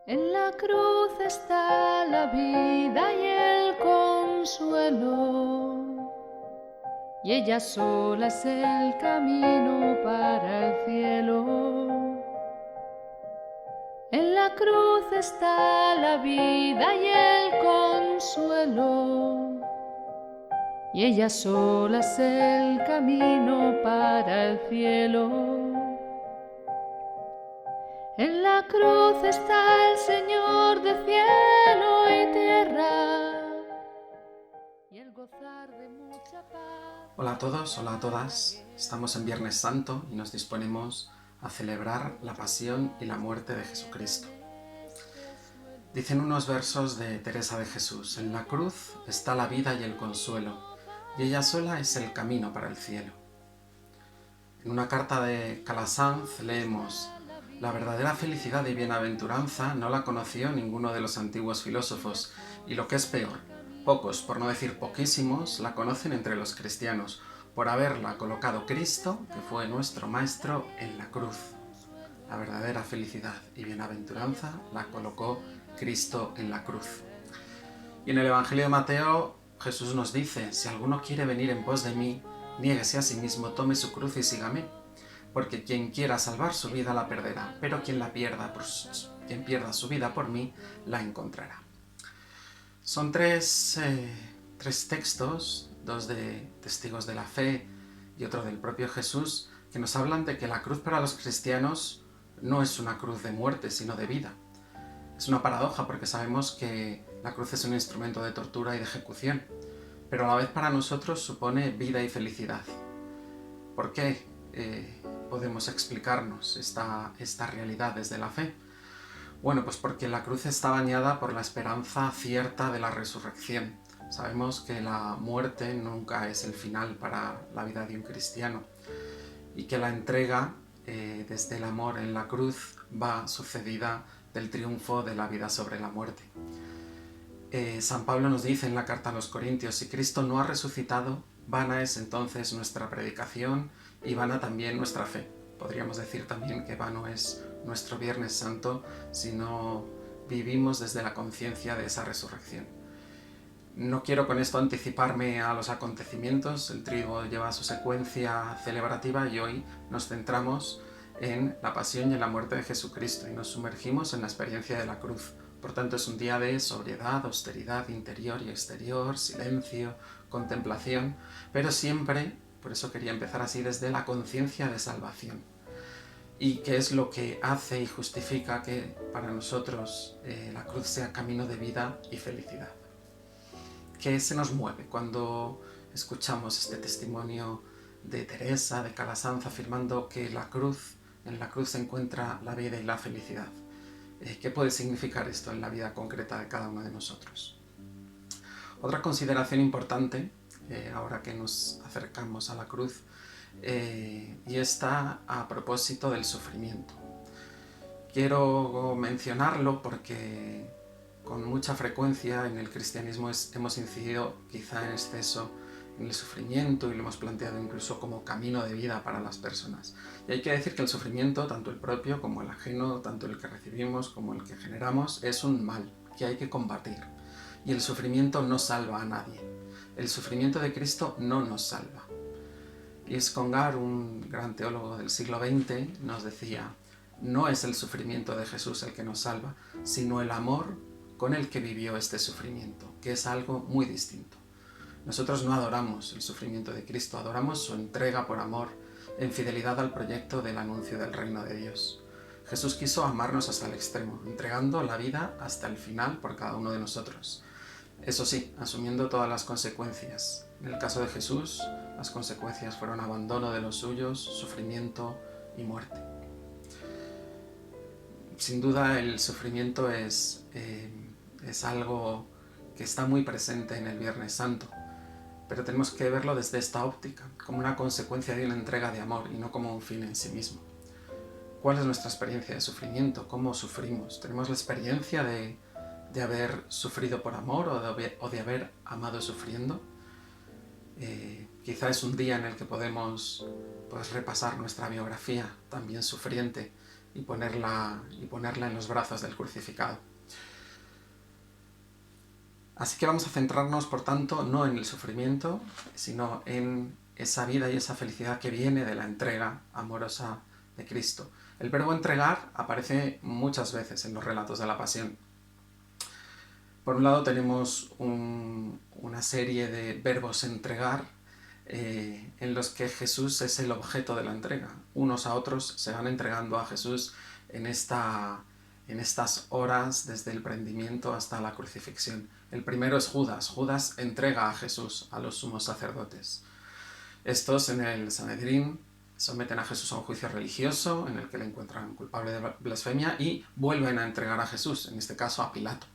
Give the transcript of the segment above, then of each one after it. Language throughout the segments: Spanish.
En la cruz está la vida y el consuelo, y ella sola es el camino para el cielo. En la cruz está la vida y el consuelo, y ella sola es el camino para el cielo. En la cruz está el Señor de cielo y tierra, y el gozar de mucha paz. Hola a todos, hola a todas. Estamos en Viernes Santo y nos disponemos a celebrar la pasión y la muerte de Jesucristo. Dicen unos versos de Teresa de Jesús: en la cruz está la vida y el consuelo, y ella sola es el camino para el cielo. En una carta de Calasanz leemos: la verdadera felicidad y bienaventuranza no la conoció ninguno de los antiguos filósofos, y lo que es peor, pocos, por no decir poquísimos, la conocen entre los cristianos, por haberla colocado Cristo, que fue nuestro Maestro, en la cruz. La verdadera felicidad y bienaventuranza la colocó Cristo en la cruz. Y en el Evangelio de Mateo, Jesús nos dice: si alguno quiere venir en pos de mí, niéguese a sí mismo, tome su cruz y sígame. Porque quien quiera salvar su vida la perderá, pero quien pierda su vida por mí, la encontrará. Son tres textos, dos de Testigos de la Fe y otro del propio Jesús, que nos hablan de que la cruz para los cristianos no es una cruz de muerte, sino de vida. Es una paradoja porque sabemos que la cruz es un instrumento de tortura y de ejecución, pero a la vez para nosotros supone vida y felicidad. ¿Por qué podemos explicarnos esta realidad desde la fe? Bueno, pues porque la cruz está bañada por la esperanza cierta de la resurrección. Sabemos que la muerte nunca es el final para la vida de un cristiano y que la entrega desde el amor en la cruz va sucedida del triunfo de la vida sobre la muerte. San Pablo nos dice en la carta a los Corintios: si Cristo no ha resucitado, vana es entonces nuestra predicación y vana también nuestra fe. Podríamos decir también que vano es nuestro Viernes Santo si no vivimos desde la conciencia de esa resurrección. No quiero con esto anticiparme a los acontecimientos, el triduo lleva su secuencia celebrativa y hoy nos centramos en la pasión y en la muerte de Jesucristo y nos sumergimos en la experiencia de la cruz. Por tanto, es un día de sobriedad, austeridad interior y exterior, silencio, contemplación, pero siempre, por eso quería empezar así, desde la conciencia de salvación. Y que es lo que hace y justifica que para nosotros la cruz sea camino de vida y felicidad. ¿Qué se nos mueve cuando escuchamos este testimonio de Teresa, de Calasanz, afirmando que en la cruz se encuentra la vida y la felicidad? ¿Qué puede significar esto en la vida concreta de cada uno de nosotros? Otra consideración importante, ahora que nos acercamos a la cruz, y está a propósito del sufrimiento. Quiero mencionarlo porque con mucha frecuencia en el cristianismo hemos incidido quizá en exceso en el sufrimiento y lo hemos planteado incluso como camino de vida para las personas. Y hay que decir que el sufrimiento, tanto el propio como el ajeno, tanto el que recibimos como el que generamos, es un mal que hay que combatir. Y el sufrimiento no salva a nadie. El sufrimiento de Cristo no nos salva. Yves Congar, un gran teólogo del siglo XX, nos decía: no es el sufrimiento de Jesús el que nos salva, sino el amor con el que vivió este sufrimiento, que es algo muy distinto. Nosotros no adoramos el sufrimiento de Cristo, adoramos su entrega por amor, en fidelidad al proyecto del anuncio del reino de Dios. Jesús quiso amarnos hasta el extremo, entregando la vida hasta el final por cada uno de nosotros. Eso sí, asumiendo todas las consecuencias. En el caso de Jesús, las consecuencias fueron abandono de los suyos, sufrimiento y muerte. Sin duda el sufrimiento es algo que está muy presente en el Viernes Santo, pero tenemos que verlo desde esta óptica, como una consecuencia de una entrega de amor y no como un fin en sí mismo. ¿Cuál es nuestra experiencia de sufrimiento? ¿Cómo sufrimos? ¿Tenemos la experiencia de haber sufrido por amor o de haber amado sufriendo? Quizá es un día en el que podemos repasar nuestra biografía, también sufriente, y ponerla en los brazos del crucificado. Así que vamos a centrarnos, por tanto, no en el sufrimiento, sino en esa vida y esa felicidad que viene de la entrega amorosa de Cristo. El verbo entregar aparece muchas veces en los relatos de la Pasión. Por un lado tenemos una serie de verbos entregar en los que Jesús es el objeto de la entrega. Unos a otros se van entregando a Jesús en estas horas desde el prendimiento hasta la crucifixión. El primero es Judas. Judas entrega a Jesús a los sumos sacerdotes. Estos en el Sanedrín someten a Jesús a un juicio religioso en el que le encuentran culpable de blasfemia y vuelven a entregar a Jesús, en este caso a Pilato.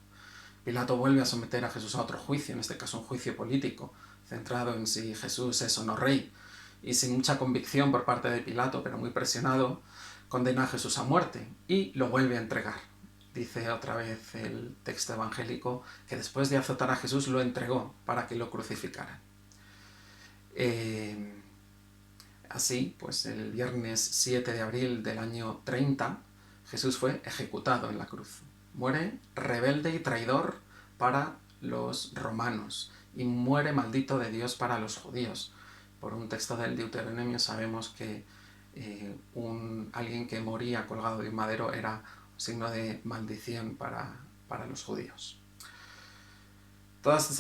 Pilato vuelve a someter a Jesús a otro juicio, en este caso un juicio político, centrado en si Jesús es o no rey, y sin mucha convicción por parte de Pilato, pero muy presionado, condena a Jesús a muerte y lo vuelve a entregar. Dice otra vez el texto evangélico que después de azotar a Jesús lo entregó para que lo crucificaran. Así, pues el viernes 7 de abril del año 30, Jesús fue ejecutado en la cruz. Muere rebelde y traidor para los romanos y muere maldito de Dios para los judíos. Por un texto del Deuteronomio sabemos que alguien que moría colgado de un madero era un signo de maldición para los judíos. Todas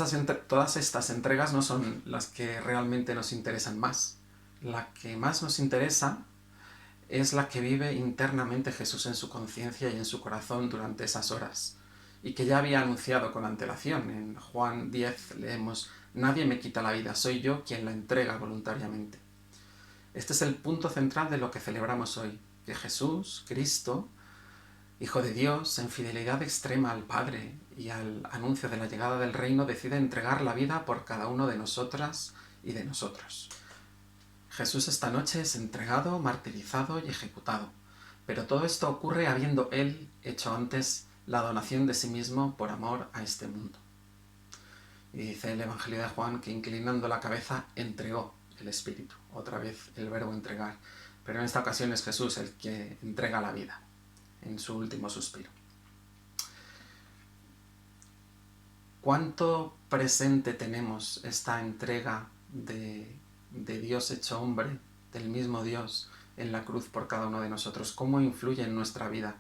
estas entregas no son las que realmente nos interesan más. La que más nos interesa es la que vive internamente Jesús en su conciencia y en su corazón durante esas horas, y que ya había anunciado con antelación. En Juan 10 leemos: «Nadie me quita la vida, soy yo quien la entrega voluntariamente». Este es el punto central de lo que celebramos hoy, que Jesús, Cristo, Hijo de Dios, en fidelidad extrema al Padre y al anuncio de la llegada del reino, decide entregar la vida por cada uno de nosotras y de nosotros. Jesús esta noche es entregado, martirizado y ejecutado, pero todo esto ocurre habiendo Él hecho antes la donación de sí mismo por amor a este mundo. Y dice el Evangelio de Juan que inclinando la cabeza entregó el Espíritu, otra vez el verbo entregar, pero en esta ocasión es Jesús el que entrega la vida en su último suspiro. ¿Cuánto presente tenemos esta entrega de Dios hecho hombre, del mismo Dios, en la cruz por cada uno de nosotros? ¿Cómo influye en nuestra vida?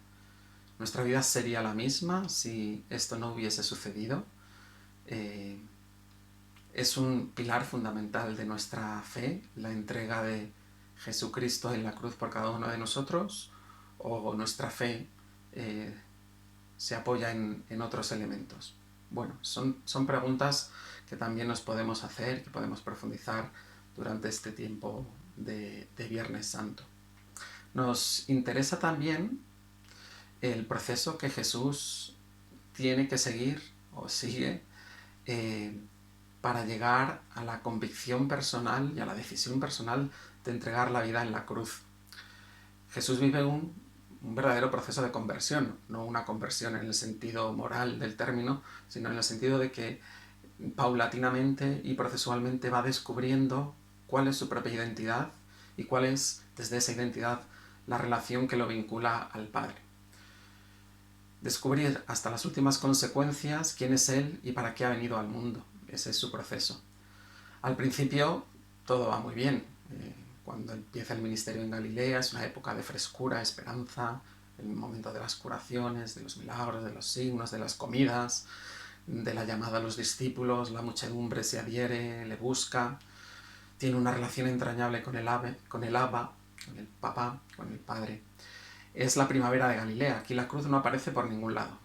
¿Nuestra vida sería la misma si esto no hubiese sucedido? Es un pilar fundamental de nuestra fe, la entrega de Jesucristo en la cruz por cada uno de nosotros, o nuestra fe se apoya en otros elementos. Bueno, son preguntas que también nos podemos hacer, que podemos profundizar durante este tiempo de Viernes Santo. Nos interesa también el proceso que Jesús tiene que seguir o sigue para llegar a la convicción personal y a la decisión personal de entregar la vida en la cruz. Jesús vive un verdadero proceso de conversión, no una conversión en el sentido moral del término, sino en el sentido de que paulatinamente y procesualmente va descubriendo cuál es su propia identidad y cuál es, desde esa identidad, la relación que lo vincula al Padre. Descubrir hasta las últimas consecuencias quién es Él y para qué ha venido al mundo. Ese es su proceso. Al principio todo va muy bien. Cuando empieza el ministerio en Galilea es una época de frescura, esperanza, el momento de las curaciones, de los milagros, de los signos, de las comidas, de la llamada a los discípulos, la muchedumbre se adhiere, le busca, tiene una relación entrañable con el Abba, con el Papá, con el Padre. Es la primavera de Galilea, aquí la cruz no aparece por ningún lado.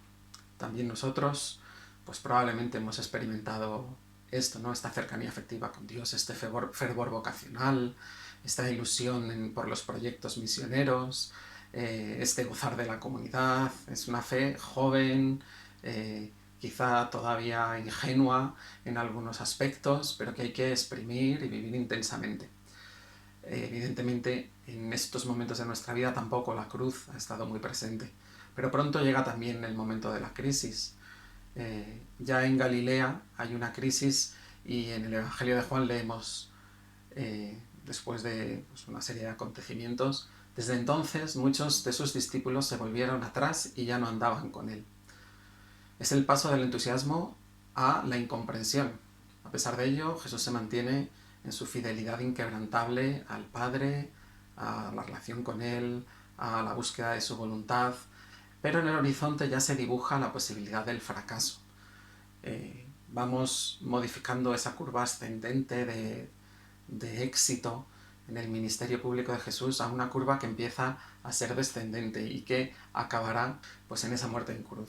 También nosotros, pues probablemente hemos experimentado esto, ¿no? Esta cercanía afectiva con Dios, este fervor vocacional, esta ilusión por los proyectos misioneros, este gozar de la comunidad. Es una fe joven, quizá todavía ingenua en algunos aspectos, pero que hay que exprimir y vivir intensamente. Evidentemente, en estos momentos de nuestra vida tampoco la cruz ha estado muy presente, pero pronto llega también el momento de la crisis. Ya en Galilea hay una crisis y en el Evangelio de Juan leemos, después de una serie de acontecimientos, Desde entonces muchos de sus discípulos se volvieron atrás y ya no andaban con él. Es el paso del entusiasmo a la incomprensión. A pesar de ello, Jesús se mantiene en su fidelidad inquebrantable al Padre, a la relación con Él, a la búsqueda de su voluntad, pero en el horizonte ya se dibuja la posibilidad del fracaso. Vamos modificando esa curva ascendente de éxito en el ministerio público de Jesús a una curva que empieza a ser descendente y que acabará pues en esa muerte en cruz.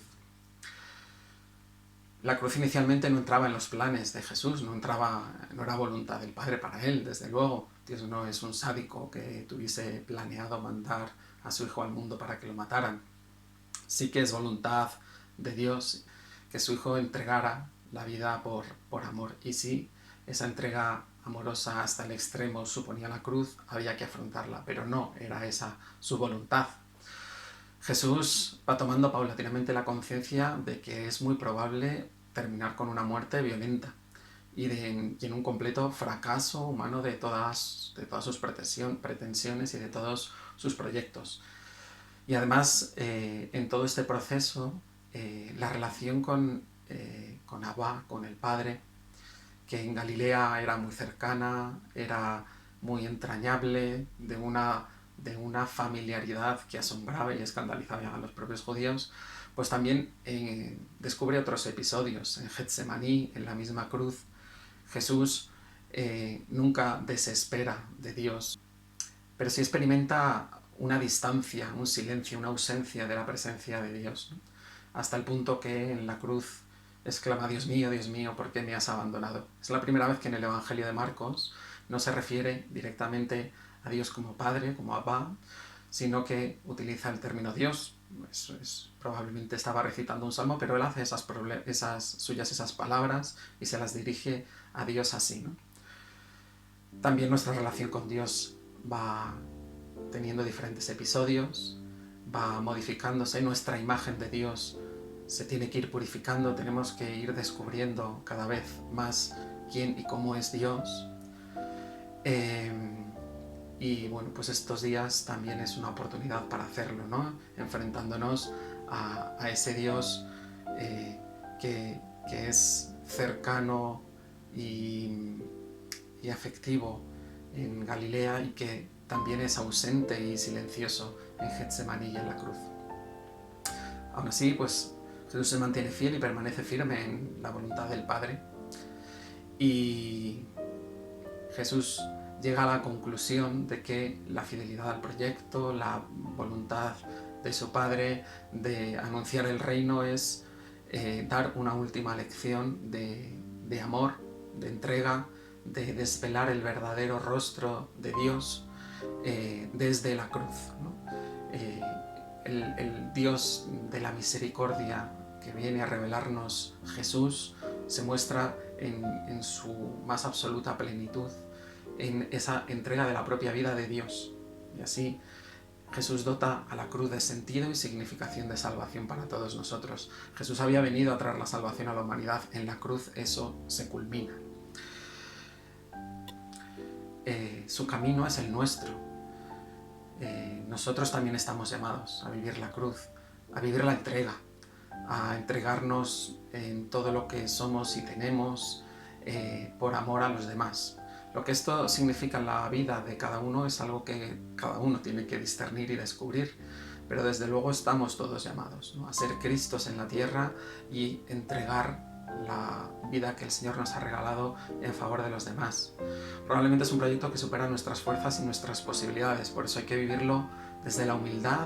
La cruz inicialmente no entraba en los planes de Jesús, no era voluntad del Padre para él, desde luego. Dios no es un sádico que tuviese planeado mandar a su Hijo al mundo para que lo mataran. Sí que es voluntad de Dios que su Hijo entregara la vida por amor. Y si esa entrega amorosa hasta el extremo suponía la cruz, había que afrontarla, pero no era esa su voluntad. Jesús va tomando paulatinamente la conciencia de que es muy probable terminar con una muerte violenta y en un completo fracaso humano de todas sus pretensiones y de todos sus proyectos. Y además, en todo este proceso, la relación con Abba, con el Padre, que en Galilea era muy cercana, era muy entrañable, de una familiaridad que asombraba y escandalizaba a los propios judíos, pues también descubre otros episodios. En Getsemaní, en la misma cruz, Jesús nunca desespera de Dios, pero sí experimenta una distancia, un silencio, una ausencia de la presencia de Dios, ¿no? Hasta el punto que en la cruz exclama: Dios mío, ¿por qué me has abandonado? Es la primera vez que en el Evangelio de Marcos no se refiere directamente a Dios como Padre, como Abba, sino que utiliza el término Dios. Probablemente estaba recitando un salmo, pero él hace esas palabras y se las dirige a Dios así, ¿no? También nuestra relación con Dios va teniendo diferentes episodios, va modificándose, nuestra imagen de Dios se tiene que ir purificando, tenemos que ir descubriendo cada vez más quién y cómo es Dios. Y bueno, pues estos días también es una oportunidad para hacerlo, ¿no? Enfrentándonos a ese Dios que es cercano y afectivo en Galilea y que también es ausente y silencioso en Getsemaní y en la cruz. Aún así, pues Jesús se mantiene fiel y permanece firme en la voluntad del Padre, y Jesús llega a la conclusión de que la fidelidad al proyecto, la voluntad de su Padre de anunciar el reino es dar una última lección de amor, de entrega, de desvelar el verdadero rostro de Dios desde la cruz, ¿no? El Dios de la misericordia que viene a revelarnos Jesús se muestra en su más absoluta plenitud, en esa entrega de la propia vida de Dios. Y así Jesús dota a la cruz de sentido y significación de salvación para todos nosotros. Jesús había venido a traer la salvación a la humanidad. En la cruz eso se culmina. Su camino es el nuestro. Nosotros también estamos llamados a vivir la cruz, a vivir la entrega, a entregarnos en todo lo que somos y tenemos por amor a los demás. Lo que esto significa en la vida de cada uno es algo que cada uno tiene que discernir y descubrir, pero desde luego estamos todos llamados, ¿no?, a ser Cristos en la tierra y entregar la vida que el Señor nos ha regalado en favor de los demás. Probablemente es un proyecto que supera nuestras fuerzas y nuestras posibilidades, por eso hay que vivirlo desde la humildad,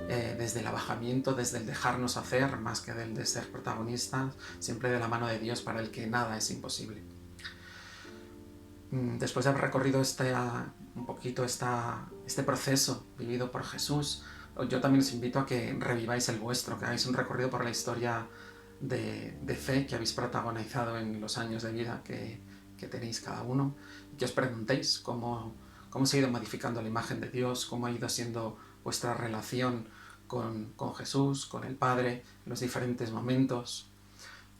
desde el abajamiento, desde el dejarnos hacer, más que del de ser protagonistas, siempre de la mano de Dios, para el que nada es imposible. Después de haber recorrido un poquito este proceso vivido por Jesús, yo también os invito a que reviváis el vuestro, que hagáis un recorrido por la historia de fe que habéis protagonizado en los años de vida que tenéis cada uno, y que os preguntéis cómo se ha ido modificando la imagen de Dios, cómo ha ido siendo vuestra relación con Jesús, con el Padre, en los diferentes momentos,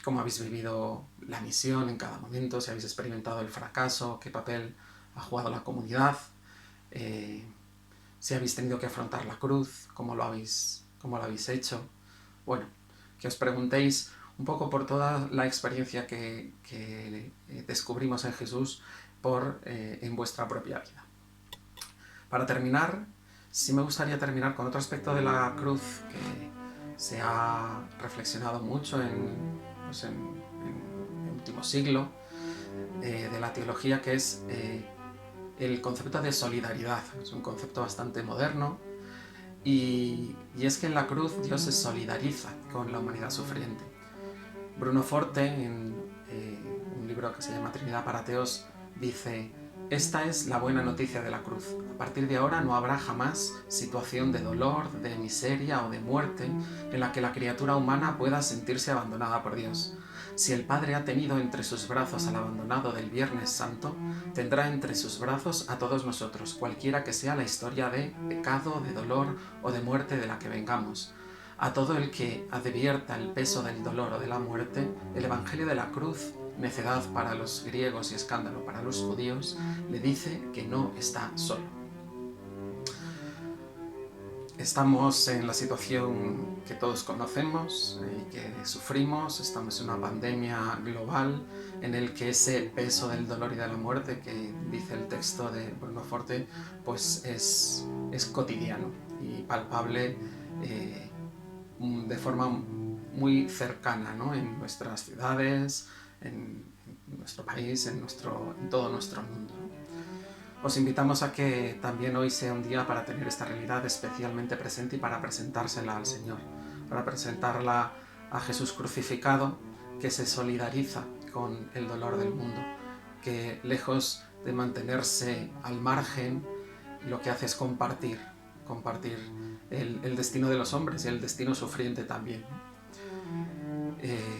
cómo habéis vivido la misión en cada momento, si habéis experimentado el fracaso, qué papel ha jugado la comunidad, si habéis tenido que afrontar la cruz, cómo lo habéis hecho. Bueno, que os preguntéis un poco por toda la experiencia que descubrimos en Jesús en vuestra propia vida. Para terminar, sí me gustaría terminar con otro aspecto de la cruz que se ha reflexionado mucho en el último siglo de la teología, que es el concepto de solidaridad. Es un concepto bastante moderno y es que en la cruz Dios se solidariza con la humanidad sufriente. Bruno Forte, en un libro que se llama Trinidad para Ateos, dice: esta es la buena noticia de la cruz. A partir de ahora no habrá jamás situación de dolor, de miseria o de muerte en la que la criatura humana pueda sentirse abandonada por Dios. Si el Padre ha tenido entre sus brazos al abandonado del Viernes Santo, tendrá entre sus brazos a todos nosotros, cualquiera que sea la historia de pecado, de dolor o de muerte de la que vengamos. A todo el que advierta el peso del dolor o de la muerte, el Evangelio de la Cruz, necedad para los griegos y escándalo para los judíos, le dice que no está solo. Estamos en la situación que todos conocemos y que sufrimos. Estamos en una pandemia global en el que ese peso del dolor y de la muerte que dice el texto de Bruno Forte pues es cotidiano y palpable de forma muy cercana, ¿no? En nuestras ciudades, en nuestro país, en todo nuestro mundo. Os invitamos a que también hoy sea un día para tener esta realidad especialmente presente y para presentársela al Señor, para presentarla a Jesús crucificado, que se solidariza con el dolor del mundo, que lejos de mantenerse al margen, lo que hace es compartir el destino de los hombres y el destino sufriente también.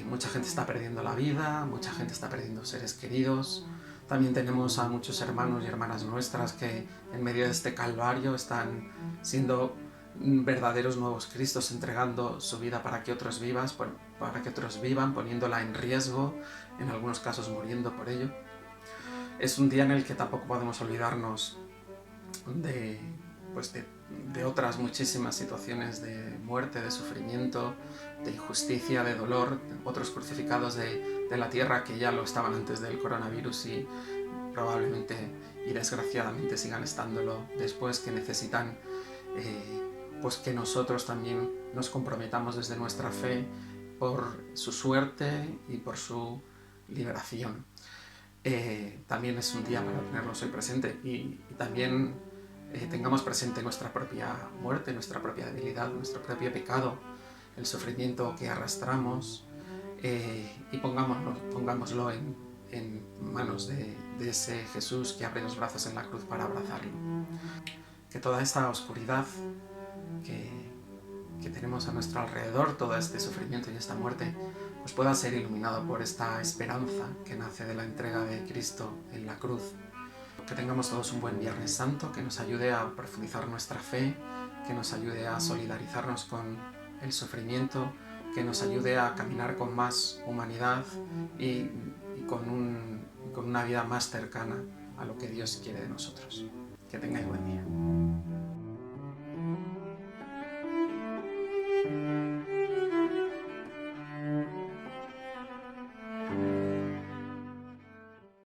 Mucha gente está perdiendo la vida, mucha gente está perdiendo seres queridos. También tenemos a muchos hermanos y hermanas nuestras que en medio de este calvario están siendo verdaderos nuevos Cristos, entregando su vida para que otros vivan, poniéndola en riesgo, en algunos casos muriendo por ello. Es un día en el que tampoco podemos olvidarnos de otras muchísimas situaciones de muerte, de sufrimiento, de injusticia, de dolor, otros crucificados de la tierra que ya lo estaban antes del coronavirus y probablemente y desgraciadamente sigan estándolo después, que necesitan pues que nosotros también nos comprometamos desde nuestra fe por su suerte y por su liberación. También es un día para tenerlos hoy presente y también tengamos presente nuestra propia muerte, nuestra propia debilidad, nuestro propio pecado, el sufrimiento que arrastramos y pongámoslo en manos de ese Jesús que abre los brazos en la cruz para abrazarlo. Que toda esta oscuridad que tenemos a nuestro alrededor, todo este sufrimiento y esta muerte, pues pueda ser iluminado por esta esperanza que nace de la entrega de Cristo en la cruz. Que tengamos todos un buen Viernes Santo, que nos ayude a profundizar nuestra fe, que nos ayude a solidarizarnos con el sufrimiento, que nos ayude a caminar con más humanidad y con una vida más cercana a lo que Dios quiere de nosotros. Que tengáis buen día.